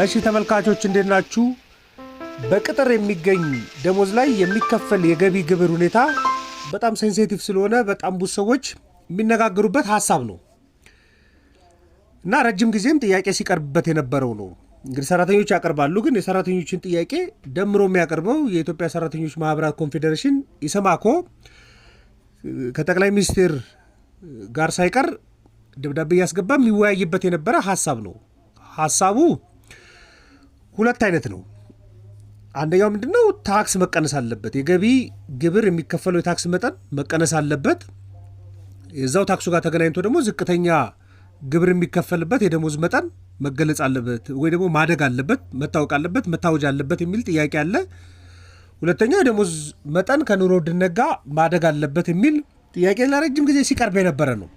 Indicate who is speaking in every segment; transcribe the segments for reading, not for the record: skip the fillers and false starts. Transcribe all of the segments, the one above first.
Speaker 1: እሺ ተመልካቾች እንዴት ናችሁ? በቅጥር የሚገኝ ደሞዝ ላይ የሚከፈል የገቢ ግብር ሁኔታ በጣም ሴንሲቲቭ ስለሆነ በጣም ብዙ ሰዎች የሚነጋገሩበት ሐሳብ ነው እና ረጅም ጊዜም ጥያቄ ሲቀርብበት የነበረው ነው። እንግዲህ ሰራተኞች ያቀርባሉ፣ ግን የሰራተኞችን ጥያቄ ደምሮ የሚያቀርበው የኢትዮጵያ ሰራተኞች ማህበራት ኮንፌዴሬሽን ኢሰማኮ ከጠቅላይ ሚኒስትር ጋር ሳይቀር ደብዳቤ ያስገባ የሚወያይበት የነበረ ሐሳብ ነው። ሐሳቡ ሁለት አይነት ነው። አንደኛው ምንድነው? ታክስ መቀነስ አለበት። የገቢ ግብር የሚከፈለው የታክስ መጠን መቀነስ አለበት። የዛው ታክሱ ጋር ተገናኝቶ ደግሞ ዝቅተኛ ግብር የሚከፈልበት የደሞዝ መጠን መገለጽ አለበት ወይ ደግሞ ማደግ አለበት፣ መታወቅ አለበት፣ መታወጅ አለበት የሚል ጥያቄ አለ። ሁለተኛው የደሞዝ መጠን ከኑሮ ውድነት ጋር ማደግ አለበት የሚል ጥያቄ ለረጅም ጊዜ ሲቀርብ የነበረ ነው።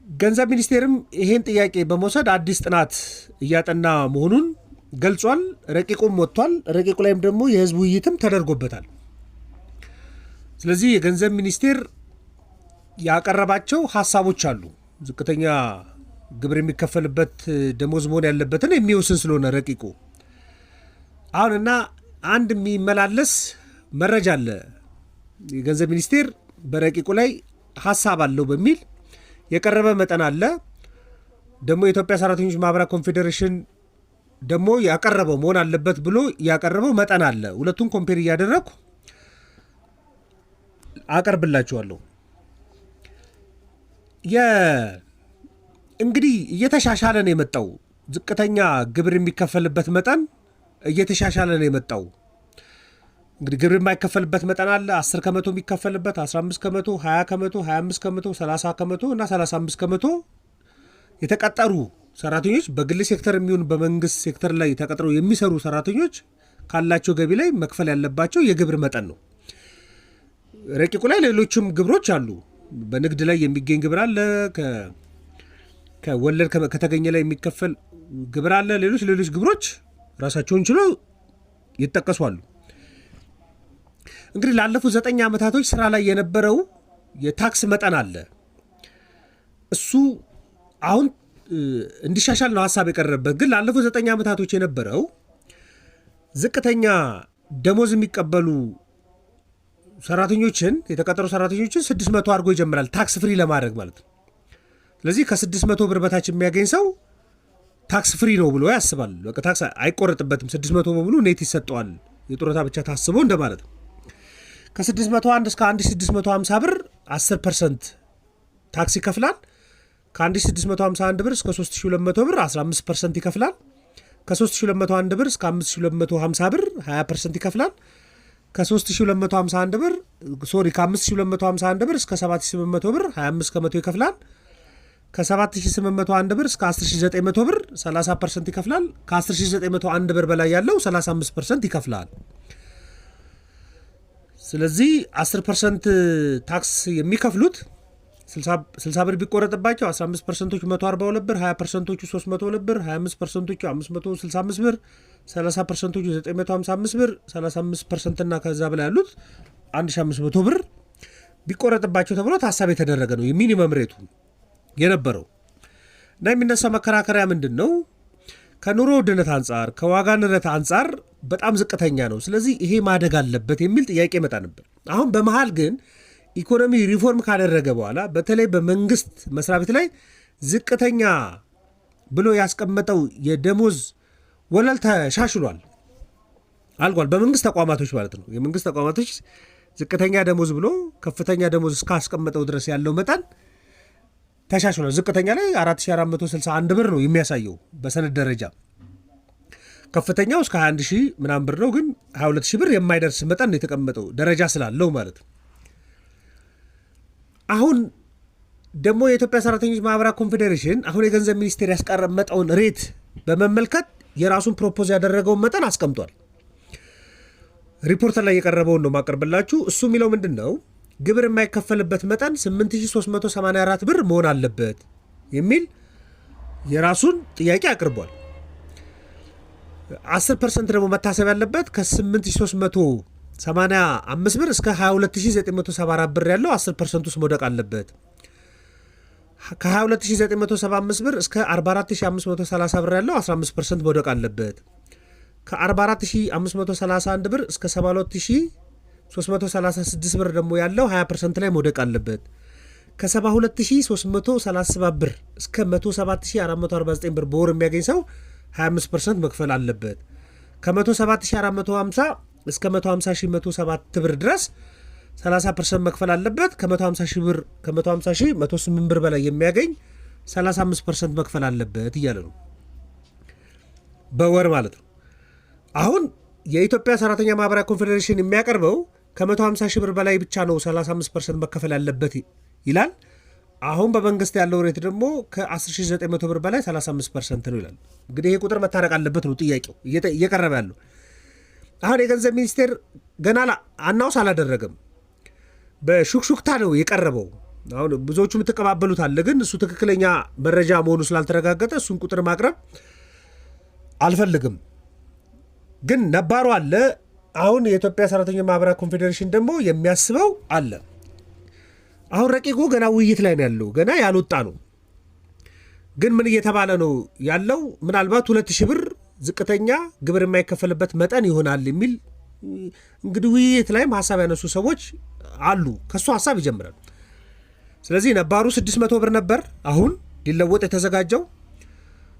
Speaker 1: ገንዘብ ሚኒስቴርም ይሄን ጥያቄ በመውሰድ አዲስ ጥናት እያጠና መሆኑን ገልጿል። ረቂቁም ወጥቷል። ረቂቁ ላይም ደግሞ የህዝብ ውይይትም ተደርጎበታል። ስለዚህ የገንዘብ ሚኒስቴር ያቀረባቸው ሐሳቦች አሉ። ዝቅተኛ ግብር የሚከፈልበት ደሞዝ መሆን ያለበትን የሚወስን ስለሆነ ረቂቁ አሁንና አንድ የሚመላለስ መረጃ አለ። የገንዘብ ሚኒስቴር በረቂቁ ላይ ሐሳብ አለው በሚል የቀረበ መጠን አለ። ደግሞ የኢትዮጵያ ሰራተኞች ማህበራት ኮንፌዴሬሽን ደግሞ ያቀረበው መሆን አለበት ብሎ ያቀረበው መጠን አለ። ሁለቱን ኮምፔር እያደረኩ አቀርብላችኋለሁ። እንግዲህ እየተሻሻለ ነው የመጣው። ዝቅተኛ ግብር የሚከፈልበት መጠን እየተሻሻለ ነው የመጣው። እንግዲህ ግብር የማይከፈልበት መጠን አለ። 10 ከመቶ የሚከፈልበት፣ 15 ከመቶ፣ 20 ከመቶ፣ 25 ከመቶ፣ 30 ከመቶ እና 35 ከመቶ የተቀጠሩ ሰራተኞች በግል ሴክተር የሚሆን በመንግስት ሴክተር ላይ ተቀጥረው የሚሰሩ ሰራተኞች ካላቸው ገቢ ላይ መክፈል ያለባቸው የግብር መጠን ነው። ረቂቁ ላይ ሌሎችም ግብሮች አሉ። በንግድ ላይ የሚገኝ ግብር አለ። ከወለድ ከተገኘ ላይ የሚከፈል ግብር አለ። ሌሎች ግብሮች ራሳቸውን ችለው ይጠቀሱ አሉ። እንግዲህ ላለፉት 9 ዓመታቶች ስራ ላይ የነበረው የታክስ መጠን አለ። እሱ አሁን እንዲሻሻል ነው ሐሳብ የቀረበበት። ግን ላለፉት 9 ዓመታቶች የነበረው ዝቅተኛ ደሞዝ የሚቀበሉ ሰራተኞችን የተቀጠሩ ሰራተኞችን 600 አድርጎ ይጀምራል፣ ታክስ ፍሪ ለማድረግ ማለት ነው። ስለዚህ ከ600 ብር በታች የሚያገኝ ሰው ታክስ ፍሪ ነው ብሎ ያስባል። በቃ ታክስ አይቆረጥበትም፣ 600 በሙሉ ኔት ይሰጠዋል፣ የጡረታ ብቻ ታስቦ እንደማለት ነው። ከ601 እስከ 1650 ብር 10% ታክስ ይከፍላል። ከ1651 ብር እስከ 3200 ብር 15% ይከፍላል። ከ3201 ብር እስከ 5250 ብር 20% ይከፍላል። ከ3251 ብር ከ5251 ብር እስከ 7800 ብር 25 ከመቶ ይከፍላል። ከ7801 ብር እስከ 10900 ብር 30% ይከፍላል። ከ10901 ብር በላይ ያለው 35% ይከፍላል። ስለዚህ 10% ታክስ የሚከፍሉት 60 ብር ቢቆረጥባቸው 15%ቶቹ 142 ብር፣ 20%ቶቹ 302 ብር፣ 25%ቶቹ 565 ብር፣ 30%ቶቹ 955 ብር፣ 35% እና ከዛ በላይ ያሉት 1500 ብር ቢቆረጥባቸው ተብሎ ታሳቢ የተደረገ ነው የሚኒመም ሬቱ የነበረው። እና የሚነሳው መከራከሪያ ምንድን ነው? ከኑሮ ውድነት አንጻር ከዋጋ ንረት አንጻር በጣም ዝቅተኛ ነው። ስለዚህ ይሄ ማደግ አለበት የሚል ጥያቄ መጣ ነበር። አሁን በመሃል ግን ኢኮኖሚ ሪፎርም ካደረገ በኋላ በተለይ በመንግስት መስሪያ ቤት ላይ ዝቅተኛ ብሎ ያስቀመጠው የደሞዝ ወለል ተሻሽሏል፣ አልቋል። በመንግስት ተቋማቶች ማለት ነው። የመንግስት ተቋማቶች ዝቅተኛ ደሞዝ ብሎ ከፍተኛ ደሞዝ እስካስቀመጠው ድረስ ያለው መጠን ተሻሽሏል። ዝቅተኛ ላይ 4461 ብር ነው የሚያሳየው በሰነድ ደረጃ። ከፍተኛው እስከ 21 ሺህ ምናምን ብር ነው፣ ግን 22 ሺህ ብር የማይደርስ መጠን ነው የተቀመጠው ደረጃ ስላለው ማለት ነው። አሁን ደግሞ የኢትዮጵያ ሰራተኞች ማህበራት ኮንፌዴሬሽን አሁን የገንዘብ ሚኒስቴር ያስቀመጠውን ሬት በመመልከት የራሱን ፕሮፖዝ ያደረገውን መጠን አስቀምጧል። ሪፖርተር ላይ የቀረበውን ነው ማቀርብላችሁ። እሱ የሚለው ምንድን ነው? ግብር የማይከፈልበት መጠን 8384 ብር መሆን አለበት የሚል የራሱን ጥያቄ አቅርቧል። 10% ደግሞ መታሰብ ያለበት ከ8385 ብር እስከ 22974 ብር ያለው 10% ውስጥ መውደቅ አለበት። ከ22975 ብር እስከ 44530 ብር ያለው 15% መውደቅ አለበት። ከ44531 ብር እስከ 72336 ብር ደግሞ ያለው 20% ላይ መውደቅ አለበት። ከ72337 ብር እስከ 107449 ብር በወር የሚያገኝ ሰው 25% መክፈል አለበት። ከ107450 እስከ 150107 ብር ድረስ 30% መክፈል አለበት። ከ150 ብር ከ150 108 ብር በላይ የሚያገኝ 35% መክፈል አለበት እያለ ነው በወር ማለት ነው። አሁን የኢትዮጵያ ሰራተኛ ማህበራዊ ኮንፌዴሬሽን የሚያቀርበው ከ150 ሺህ ብር በላይ ብቻ ነው 35% መከፈል ያለበት ይላል። አሁን በመንግስት ያለው ሬት ደግሞ ከ10900 ብር በላይ 35% ነው ይላል። እንግዲህ ይሄ ቁጥር መታረቅ አለበት ነው ጥያቄው እየቀረበ ያለው። አሁን የገንዘብ ሚኒስቴር ገና አናውስ አላደረገም፣ በሹክሹክታ ነው የቀረበው። አሁን ብዙዎቹ የምትቀባበሉት አለ፣ ግን እሱ ትክክለኛ መረጃ መሆኑ ስላልተረጋገጠ እሱን ቁጥር ማቅረብ አልፈልግም። ግን ነባሩ አለ። አሁን የኢትዮጵያ ሰራተኛ ማህበራዊ ኮንፌዴሬሽን ደግሞ የሚያስበው አለ። አሁን ረቂቁ ገና ውይይት ላይ ነው ያለው፣ ገና ያልወጣ ነው። ግን ምን እየተባለ ነው ያለው? ምናልባት 2000 ብር ዝቅተኛ ግብር የማይከፈልበት መጠን ይሆናል የሚል እንግዲህ ውይይት ላይም ሀሳብ ያነሱ ሰዎች አሉ። ከሱ ሀሳብ ይጀምራል። ስለዚህ ነባሩ 600 ብር ነበር አሁን ሊለወጥ የተዘጋጀው።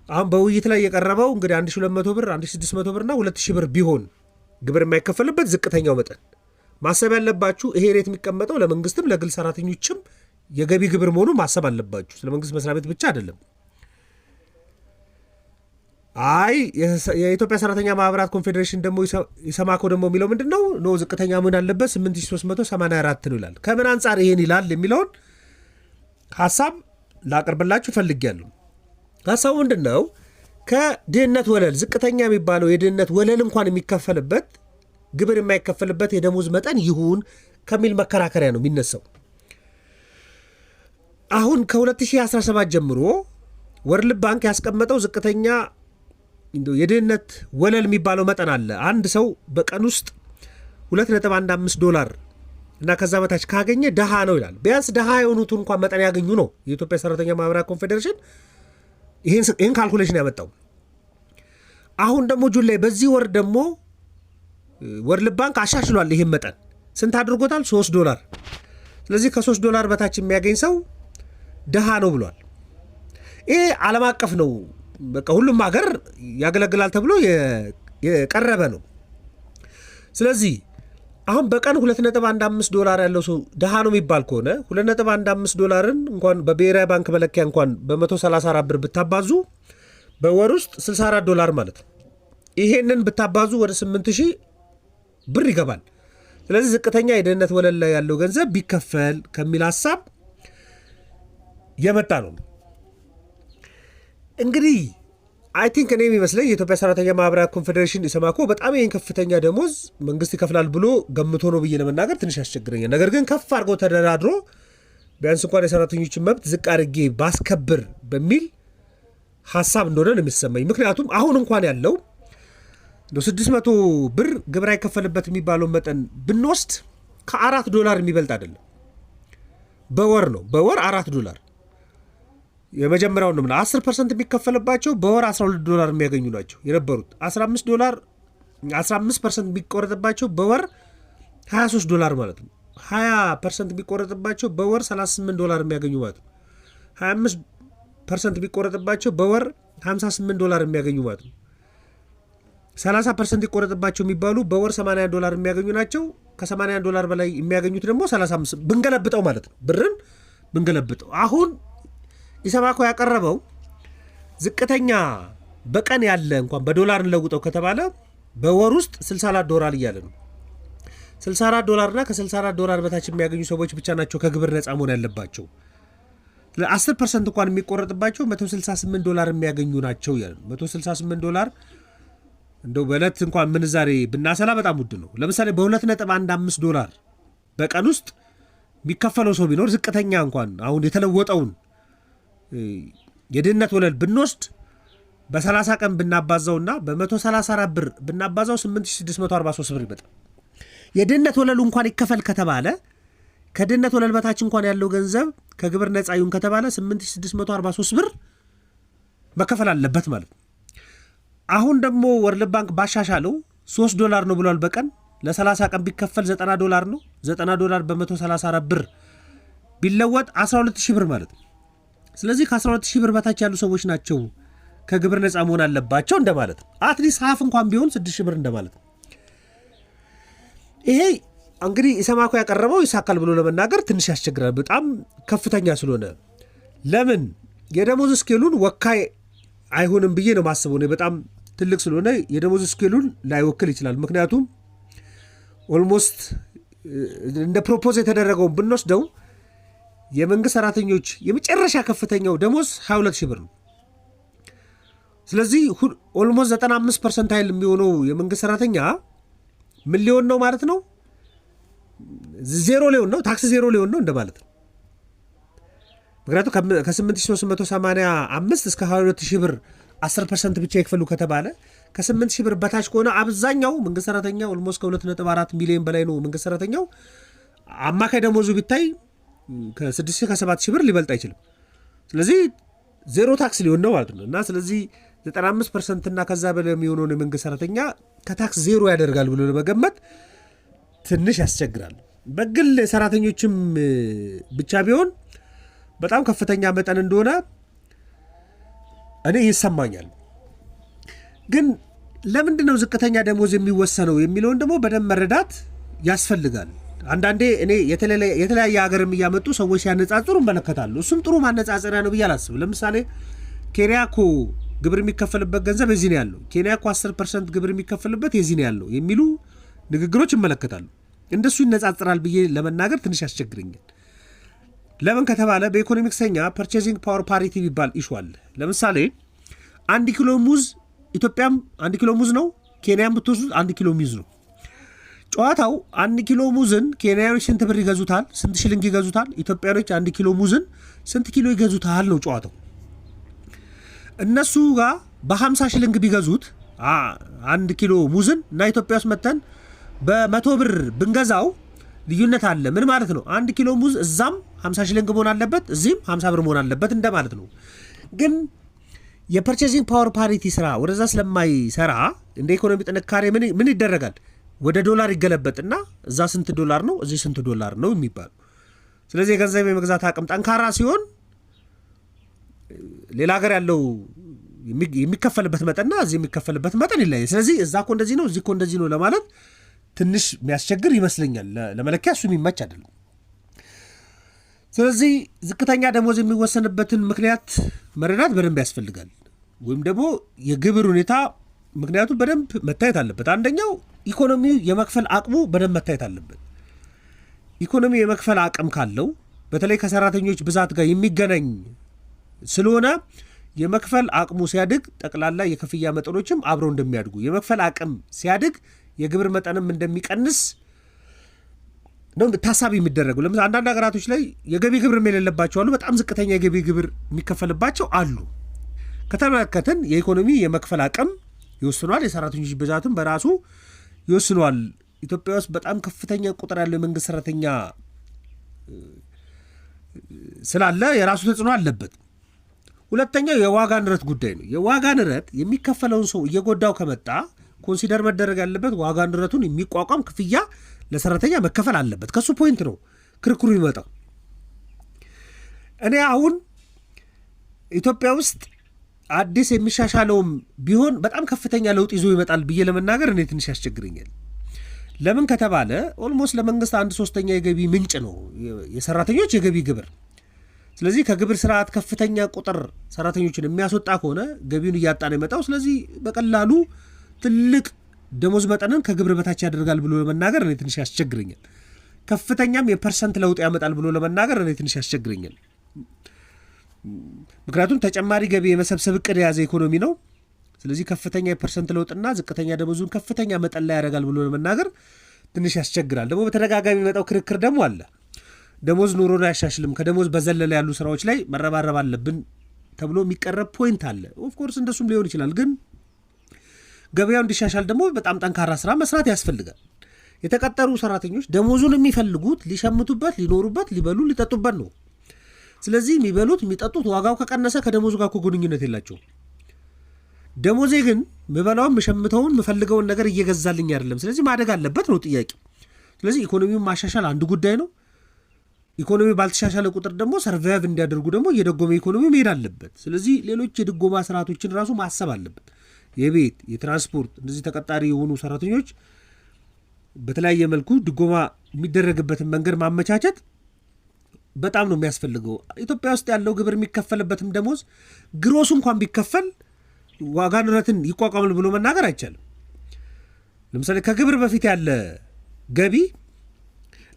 Speaker 1: አሁን በውይይት ላይ የቀረበው እንግዲህ 1200 ብር፣ 1600 ብርና 2000 ብር ቢሆን ግብር የማይከፈልበት ዝቅተኛው መጠን። ማሰብ ያለባችሁ ይሄ ሬት የሚቀመጠው ለመንግስትም ለግል ሰራተኞችም የገቢ ግብር መሆኑ ማሰብ አለባችሁ። ስለመንግስት መስሪያ ቤት ብቻ አይደለም። አይ የኢትዮጵያ ሰራተኛ ማህበራት ኮንፌዴሬሽን ደግሞ ኢሰማኮ ደግሞ የሚለው ምንድነው? ኖ ዝቅተኛ ምን አለበት 8384 ነው ይላል። ከምን አንጻር ይሄን ይላል የሚለውን ሀሳብ ላቀርብላችሁ ፈልጌያለሁ። ሀሳቡ ምንድነው? ከድህነት ወለል ዝቅተኛ የሚባለው የድህነት ወለል እንኳን የሚከፈልበት ግብር የማይከፈልበት የደሞዝ መጠን ይሁን ከሚል መከራከሪያ ነው የሚነሳው። አሁን ከ2017 ጀምሮ ወርልድ ባንክ ያስቀመጠው ዝቅተኛ የድህነት ወለል የሚባለው መጠን አለ። አንድ ሰው በቀን ውስጥ $2.15 እና ከዛ በታች ካገኘ ደሃ ነው ይላል። ቢያንስ ደሃ የሆኑት እንኳን መጠን ያገኙ ነው የኢትዮጵያ ሰራተኛ ማህበራዊ ኮንፌዴሬሽን ይህን ካልኩሌሽን ያመጣው። አሁን ደግሞ ጁን ላይ በዚህ ወር ደግሞ ወርልድ ባንክ አሻሽሏል። ይህን መጠን ስንት አድርጎታል? $3። ስለዚህ ከ$3 በታች የሚያገኝ ሰው ደሃ ነው ብሏል። ይሄ ዓለም አቀፍ ነው። በቃ ሁሉም ሀገር ያገለግላል ተብሎ የቀረበ ነው። ስለዚህ አሁን በቀን $2.15 ያለው ሰው ደሃ ነው የሚባል ከሆነ $2.15 እንኳን በብሔራዊ ባንክ መለኪያ እንኳን በ134 ብር ብታባዙ በወር ውስጥ $64 ማለት ነው። ይሄንን ብታባዙ ወደ 8000 ብር ይገባል። ስለዚህ ዝቅተኛ የድህነት ወለል ላይ ያለው ገንዘብ ቢከፈል ከሚል ሀሳብ የመጣ ነው። እንግዲህ አይ ቲንክ እኔ የሚመስለኝ የኢትዮጵያ ሰራተኛ ማህበራዊ ኮንፌዴሬሽን ኢሰማኮ በጣም ይህን ከፍተኛ ደሞዝ መንግስት ይከፍላል ብሎ ገምቶ ነው ብዬ ለመናገር ትንሽ ያስቸግረኛል። ነገር ግን ከፍ አድርጎ ተደራድሮ ቢያንስ እንኳን የሰራተኞችን መብት ዝቅ አድርጌ ባስከብር በሚል ሀሳብ እንደሆነ ነው የሚሰማኝ። ምክንያቱም አሁን እንኳን ያለው $600 ብር ግብር አይከፈልበት የሚባለው መጠን ብንወስድ $4 የሚበልጥ አይደለም። በወር ነው፣ በወር $4 የመጀመሪያው ነው። 10% የሚከፈልባቸው በወር $12 የሚያገኙ ናቸው የነበሩት። $15% የሚቆረጥባቸው በወር $23 ማለት ነው። 20% የሚቆረጥባቸው በወር $38 የሚያገኙ ማለት ነው። 25% የሚቆረጥባቸው በወር $58 የሚያገኙ ማለት ነው። 30% ይቆረጥባቸው የሚባሉ በወር $81 የሚያገኙ ናቸው። ከ$81 በላይ የሚያገኙት ደግሞ 35 ብንገለብጠው ማለት ነው። ብርን ብንገለብጠው አሁን ኢሰማኮ ያቀረበው ዝቅተኛ በቀን ያለ እንኳን በዶላር እንለውጠው ከተባለ በወር ውስጥ $64 እያለ ነው። $64 እና ከ$64 በታች የሚያገኙ ሰዎች ብቻ ናቸው ከግብር ነፃ መሆን ያለባቸው። ለ10% እንኳን የሚቆረጥባቸው $168 የሚያገኙ ናቸው እያለ ነው። $168 እንደው በዕለት እንኳን ምንዛሬ ብናሰላ በጣም ውድ ነው። ለምሳሌ $2.15 በቀን ውስጥ የሚከፈለው ሰው ቢኖር ዝቅተኛ እንኳን አሁን የተለወጠውን የድህነት ወለል ብንወስድ በ30 ቀን ብናባዛውና በ134 ብር ብናባዛው 8643 ብር ይመጣል። የድህነት ወለሉ እንኳን ይከፈል ከተባለ ከድህነት ወለል በታች እንኳን ያለው ገንዘብ ከግብር ነፃ ይሁን ከተባለ 8643 ብር መከፈል አለበት ማለት ነው። አሁን ደግሞ ወርልድ ባንክ ባሻሻለው $3 ነው ብሏል በቀን ለ30 ቀን ቢከፈል $90 ነው። $90 በ134 ብር ቢለወጥ 12000 ብር ማለት ነው። ስለዚህ ከ12000 ብር በታች ያሉ ሰዎች ናቸው ከግብር ነፃ መሆን አለባቸው እንደማለት ነው። አትሊስት ሀፍ እንኳን ቢሆን 6000 ብር እንደማለት ነው። ይሄ እንግዲህ ኢሰማኮ ያቀረበው ይሳካል ብሎ ለመናገር ትንሽ ያስቸግራል፣ በጣም ከፍተኛ ስለሆነ። ለምን የደሞዝ ስኬሉን ወካይ አይሆንም ብዬ ነው ማስበው። ነው በጣም ትልቅ ስለሆነ የደሞዝ ስኬሉን ላይወክል ይችላል። ምክንያቱም ኦልሞስት እንደ ፕሮፖዝ የተደረገውን ብንወስደው የመንግስት ሰራተኞች የመጨረሻ ከፍተኛው ደሞዝ 22000 ብር ነው። ስለዚህ ኦልሞስት 95% ኃይል የሚሆነው የመንግስት ሰራተኛ ምን ሊሆን ነው ማለት ነው? ዜሮ ሊሆን ነው፣ ታክስ ዜሮ ሊሆን ነው እንደማለት ነው። ምክንያቱም ከ8385 እስከ 22000 ብር 10% ብቻ ይክፈሉ ከተባለ ከ8000 ብር በታች ከሆነ አብዛኛው መንግስት ሰራተኛ ኦልሞስት ከ2.4 ሚሊዮን በላይ ነው መንግስት ሰራተኛው። አማካይ ደሞዙ ቢታይ ከ6000 ከ7000 ብር ሊበልጥ አይችልም። ስለዚህ ዜሮ ታክስ ሊሆን ነው ማለት ነው። እና ስለዚህ 95% እና ከዛ በላይ የሚሆነውን የመንግስት ሰራተኛ ከታክስ ዜሮ ያደርጋል ብሎ ለመገመት ትንሽ ያስቸግራል። በግል ሰራተኞችም ብቻ ቢሆን በጣም ከፍተኛ መጠን እንደሆነ እኔ ይሰማኛል። ግን ለምንድነው ዝቅተኛ ደሞዝ የሚወሰነው የሚለውን ደግሞ በደንብ መረዳት ያስፈልጋል። አንዳንዴ እኔ የተለያየ ሀገርም እያመጡ ሰዎች ሲያነጻጽሩ እመለከታሉ። እሱም ጥሩ ማነጻጸሪያ ነው ብዬ አላስብም። ለምሳሌ ኬንያ እኮ ግብር የሚከፈልበት ገንዘብ የዚህ ነው ያለው፣ ኬንያ እኮ 10% ግብር የሚከፈልበት የዚህ ነው ያለው የሚሉ ንግግሮች ይመለከታሉ። እንደሱ ይነጻጽራል ብዬ ለመናገር ትንሽ ያስቸግረኛል። ለምን ከተባለ በኢኮኖሚክሰኛ ፐርቼዚንግ ፓወር ፓሪቲ የሚባል ኢሹ አለ። ለምሳሌ 1 ኪሎ ሙዝ ኢትዮጵያም 1 ኪሎ ሙዝ ነው፣ ኬንያም ብትወስዱት 1 ኪሎ ሙዝ ነው። ጨዋታው 1 ኪሎ ሙዝን ኬንያኖች ስንት ብር ይገዙታል? ስንት ሽልንግ ይገዙታል? ኢትዮጵያኖች 1 ኪሎ ሙዝን ስንት ኪሎ ይገዙታል ነው ጨዋታው። እነሱ ጋር በ50 ሽልንግ ቢገዙት 1 ኪሎ ሙዝን እና ኢትዮጵያ ውስጥ መተን በ100 ብር ብንገዛው ልዩነት አለ። ምን ማለት ነው? 1 ኪሎ ሙዝ እዛም 50 ሽልንግ መሆን አለበት፣ እዚህም 50 ብር መሆን አለበት እንደማለት ነው። ግን የፐርቼዚንግ ፓወር ፓሪቲ ስራ ወደዛ ስለማይሰራ እንደ ኢኮኖሚ ጥንካሬ ምን ይደረጋል? ወደ ዶላር ይገለበጥና እዛ ስንት ዶላር ነው እዚህ ስንት ዶላር ነው የሚባሉ። ስለዚህ የገንዘብ የመግዛት አቅም ጠንካራ ሲሆን ሌላ ሀገር ያለው የሚከፈልበት መጠንና እዚህ የሚከፈልበት መጠን ይለያል። ስለዚህ እዛ እኮ እንደዚህ ነው እዚህ እኮ እንደዚህ ነው ለማለት ትንሽ የሚያስቸግር ይመስለኛል። ለመለኪያ እሱ የሚመች አይደለም። ስለዚህ ዝቅተኛ ደሞዝ የሚወሰንበትን ምክንያት መረዳት በደንብ ያስፈልጋል። ወይም ደግሞ የግብር ሁኔታ ምክንያቱ በደንብ መታየት አለበት። አንደኛው ኢኮኖሚው የመክፈል አቅሙ በደንብ መታየት አለበት። ኢኮኖሚ የመክፈል አቅም ካለው በተለይ ከሰራተኞች ብዛት ጋር የሚገናኝ ስለሆነ የመክፈል አቅሙ ሲያድግ ጠቅላላ የክፍያ መጠኖችም አብረው እንደሚያድጉ፣ የመክፈል አቅም ሲያድግ የግብር መጠንም እንደሚቀንስ ነው ታሳቢ የሚደረገው። ለምሳሌ አንዳንድ ሀገራቶች ላይ የገቢ ግብር የሌለባቸው አሉ፣ በጣም ዝቅተኛ የገቢ ግብር የሚከፈልባቸው አሉ። ከተመለከትን የኢኮኖሚ የመክፈል አቅም ይወስኗል፣ የሰራተኞች ብዛትም በራሱ ይወስኗል። ኢትዮጵያ ውስጥ በጣም ከፍተኛ ቁጥር ያለው የመንግስት ሰራተኛ ስላለ የራሱ ተጽዕኖ አለበት። ሁለተኛው የዋጋ ንረት ጉዳይ ነው። የዋጋ ንረት የሚከፈለውን ሰው እየጎዳው ከመጣ ኮንሲደር መደረግ ያለበት ዋጋ ንረቱን የሚቋቋም ክፍያ ለሰራተኛ መከፈል አለበት። ከሱ ፖይንት ነው ክርክሩ ይመጣው። እኔ አሁን ኢትዮጵያ ውስጥ አዲስ የሚሻሻለውም ቢሆን በጣም ከፍተኛ ለውጥ ይዞ ይመጣል ብዬ ለመናገር እኔ ትንሽ ያስቸግረኛል። ለምን ከተባለ ኦልሞስት ለመንግስት 1/3 የገቢ ምንጭ ነው የሰራተኞች የገቢ ግብር። ስለዚህ ከግብር ስርዓት ከፍተኛ ቁጥር ሰራተኞችን የሚያስወጣ ከሆነ ገቢውን እያጣ ነው የመጣው። ስለዚህ በቀላሉ ትልቅ ደሞዝ መጠንን ከግብር በታች ያደርጋል ብሎ ለመናገር እኔ ትንሽ ያስቸግረኛል። ከፍተኛም የፐርሰንት ለውጥ ያመጣል ብሎ ለመናገር እኔ ትንሽ ያስቸግረኛል። ምክንያቱም ተጨማሪ ገቢ የመሰብሰብ እቅድ የያዘ ኢኮኖሚ ነው። ስለዚህ ከፍተኛ የፐርሰንት ለውጥና ዝቅተኛ ደሞዙን ከፍተኛ መጠን ላይ ያደርጋል ብሎ ለመናገር ትንሽ ያስቸግራል። ደግሞ በተደጋጋሚ የሚመጣው ክርክር ደግሞ አለ። ደሞዝ ኑሮን አያሻሽልም፣ ከደሞዝ በዘለለ ያሉ ስራዎች ላይ መረባረብ አለብን ተብሎ የሚቀረብ ፖይንት አለ። ኦፍኮርስ እንደሱም ሊሆን ይችላል። ግን ገበያው እንዲሻሻል ደግሞ በጣም ጠንካራ ስራ መስራት ያስፈልጋል። የተቀጠሩ ሰራተኞች ደሞዙን የሚፈልጉት ሊሸምቱበት፣ ሊኖሩበት፣ ሊበሉ፣ ሊጠጡበት ነው። ስለዚህ የሚበሉት የሚጠጡት ዋጋው ከቀነሰ ከደሞዙ ጋር ግንኙነት የላቸውም። ደሞዜ ግን ምበላውን ምሸምተውን ምፈልገውን ነገር እየገዛልኝ አይደለም። ስለዚህ ማደግ አለበት ነው ጥያቄ። ስለዚህ ኢኮኖሚውን ማሻሻል አንዱ ጉዳይ ነው። ኢኮኖሚ ባልተሻሻለ ቁጥር ደግሞ ሰርቫይቭ እንዲያደርጉ ደግሞ የደጎመ ኢኮኖሚ መሄድ አለበት። ስለዚህ ሌሎች የድጎማ ስርዓቶችን ራሱ ማሰብ አለበት። የቤት፣ የትራንስፖርት እንደዚህ ተቀጣሪ የሆኑ ሰራተኞች በተለያየ መልኩ ድጎማ የሚደረግበትን መንገድ ማመቻቸት በጣም ነው የሚያስፈልገው። ኢትዮጵያ ውስጥ ያለው ግብር የሚከፈልበትም ደሞዝ ግሮሱ እንኳን ቢከፈል ዋጋ ንረትን ይቋቋማል ብሎ መናገር አይቻልም። ለምሳሌ ከግብር በፊት ያለ ገቢ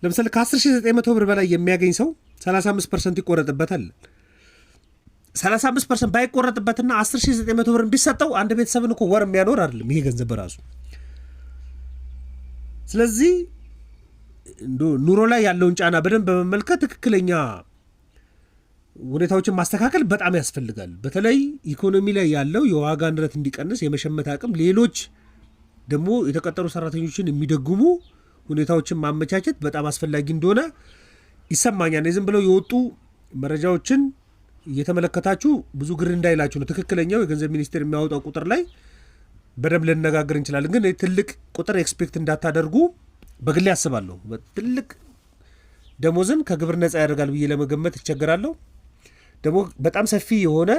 Speaker 1: ለምሳሌ ከ10,900 ብር በላይ የሚያገኝ ሰው 35% ይቆረጥበታል። 35% ባይቆረጥበትና 10,900 ብር ቢሰጠው አንድ ቤተሰብን እኮ ወር የሚያኖር አይደለም ይሄ ገንዘብ በራሱ። ስለዚህ ኑሮ ላይ ያለውን ጫና በደንብ በመመልከት ትክክለኛ ሁኔታዎችን ማስተካከል በጣም ያስፈልጋል። በተለይ ኢኮኖሚ ላይ ያለው የዋጋ ንረት እንዲቀንስ የመሸመት አቅም፣ ሌሎች ደግሞ የተቀጠሩ ሰራተኞችን የሚደጉሙ ሁኔታዎችን ማመቻቸት በጣም አስፈላጊ እንደሆነ ይሰማኛል። ዝም ብለው የወጡ መረጃዎችን እየተመለከታችሁ ብዙ ግር እንዳይላችሁ ነው። ትክክለኛው የገንዘብ ሚኒስቴር የሚያወጣው ቁጥር ላይ በደንብ ልነጋገር እንችላለን። ግን ትልቅ ቁጥር ኤክስፔክት እንዳታደርጉ በግሌ ያስባለሁ። ትልቅ ደሞዝን ከግብር ነፃ ያደርጋል ብዬ ለመገመት ይቸገራለሁ። ደግሞ በጣም ሰፊ የሆነ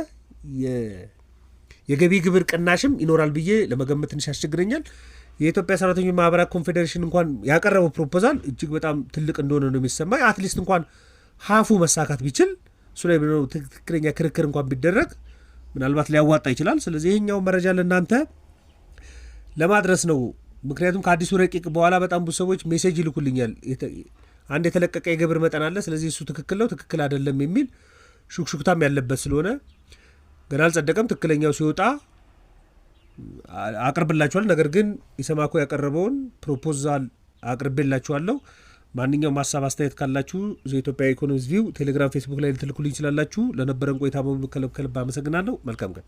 Speaker 1: የገቢ ግብር ቅናሽም ይኖራል ብዬ ለመገመት ትንሽ ያስቸግረኛል። የኢትዮጵያ ሰራተኞች ማህበራት ኮንፌዴሬሽን እንኳን ያቀረበው ፕሮፖዛል እጅግ በጣም ትልቅ እንደሆነ ነው የሚሰማኝ። አትሊስት እንኳን ሀፉ መሳካት ቢችል እሱ ላይ ትክክለኛ ክርክር እንኳን ቢደረግ ምናልባት ሊያዋጣ ይችላል። ስለዚህ ይህኛው መረጃ ለእናንተ ለማድረስ ነው። ምክንያቱም ከአዲሱ ረቂቅ በኋላ በጣም ብዙ ሰዎች ሜሴጅ ይልኩልኛል። አንድ የተለቀቀ የግብር መጠን አለ፣ ስለዚህ እሱ ትክክል ነው ትክክል አይደለም የሚል ሹክሹክታም ያለበት ስለሆነ ገና አልጸደቀም። ትክክለኛው ሲወጣ አቅርብላችኋል። ነገር ግን ኢሰማኮ ያቀረበውን ፕሮፖዛል አቅርቤላችኋለሁ። ማንኛውም ሀሳብ አስተያየት ካላችሁ ዘኢትዮጵያ ኢኮኖሚስት ቪው ቴሌግራም፣ ፌስቡክ ላይ ልትልኩልኝ ይችላላችሁ። ለነበረን ቆይታ በሙሉ ከልብ አመሰግናለሁ። መልካም ቀን።